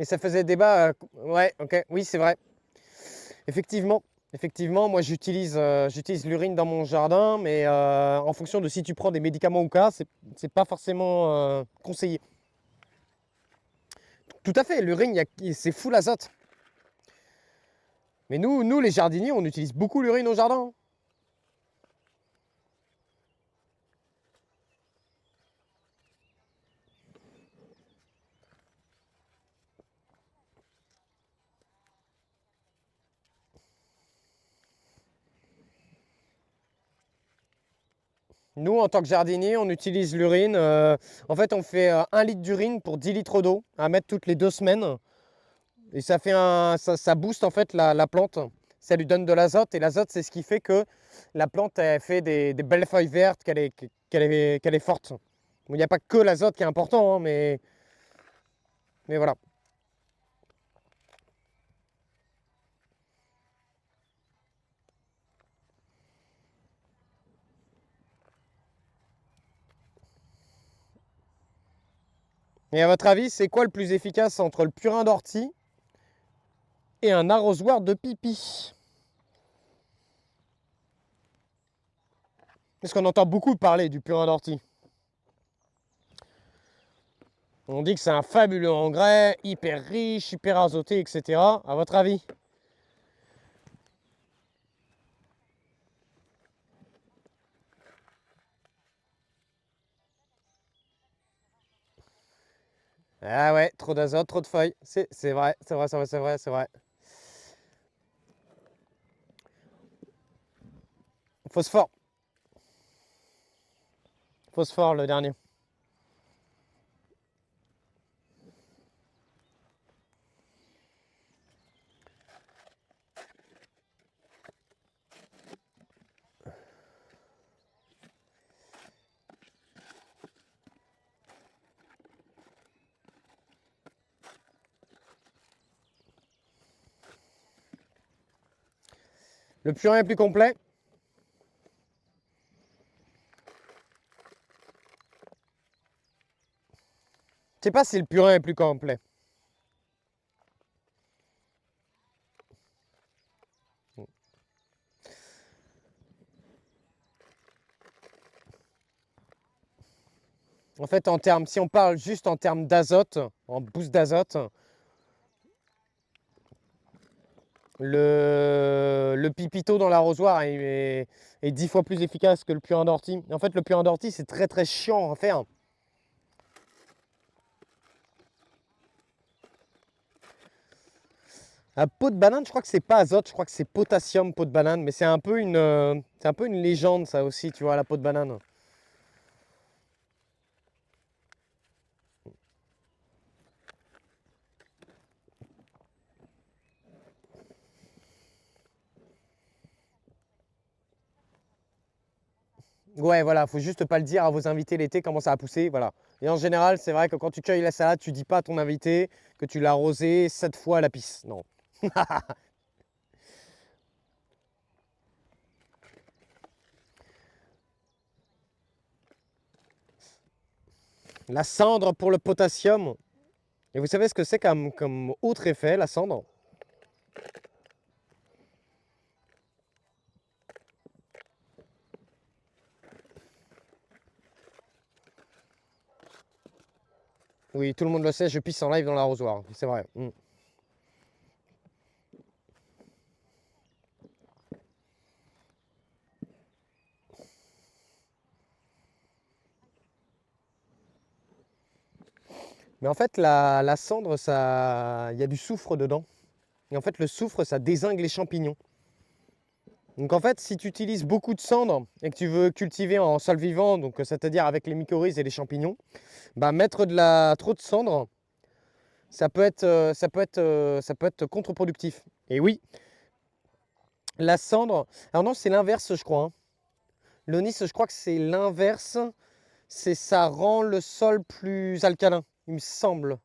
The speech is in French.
Et ça faisait débat. Ouais, ok, oui, c'est vrai. Effectivement, effectivement, moi j'utilise l'urine dans mon jardin, mais en fonction de si tu prends des médicaments ou pas, c'est pas forcément conseillé. Tout à fait, l'urine, c'est full azote. Mais nous, les jardiniers, on utilise beaucoup l'urine au jardin. Nous, en tant que jardinier, on utilise l'urine. En fait, on fait 1 litre d'urine pour 10 litres d'eau à mettre toutes les 2 semaines. Et ça booste en fait la plante. Ça lui donne de l'azote. Et l'azote, c'est ce qui fait que la plante elle fait des belles feuilles vertes, qu'elle est forte. Il n'y a pas que l'azote qui est important, hein, mais voilà. Et à votre avis, c'est quoi le plus efficace entre le purin d'ortie et un arrosoir de pipi? Parce qu'on entend beaucoup parler du purin d'ortie. On dit que c'est un fabuleux engrais, hyper riche, hyper azoté, etc. À votre avis? Ah ouais, trop d'azote, trop de feuilles. C'est vrai, c'est vrai, c'est vrai, c'est vrai, c'est vrai. Phosphore. Phosphore, le dernier. Le purin est plus complet. Je sais pas si le purin est plus complet. En fait, si on parle juste en termes d'azote, en boost d'azote, le pipito dans l'arrosoir est 10 fois plus efficace que le purin d'ortie. En fait, le purin d'ortie, c'est très très chiant à faire. La peau de banane, je crois que c'est pas azote, je crois que c'est potassium, peau de banane, mais c'est un peu une légende ça aussi, tu vois, la peau de banane. Ouais, voilà, faut juste pas le dire à vos invités l'été comment ça a poussé, voilà. Et en général, c'est vrai que quand tu cueilles la salade, tu dis pas à ton invité que tu l'as arrosé 7 fois à la pisse. Non. La cendre pour le potassium. Et vous savez ce que c'est comme autre effet, la cendre? Oui, tout le monde le sait, je pisse en live dans l'arrosoir, c'est vrai. Mais en fait, la cendre, il y a du soufre dedans. Et en fait, le soufre, ça dézingue les champignons. Donc en fait, si tu utilises beaucoup de cendre et que tu veux cultiver en sol vivant, donc c'est-à-dire avec les mycorhizes et les champignons, bah mettre trop de cendre, ça peut être contre-productif. Et oui, la cendre, alors non, c'est l'inverse, je crois, hein. L'onis, je crois que c'est l'inverse, ça rend le sol plus alcalin, il me semble.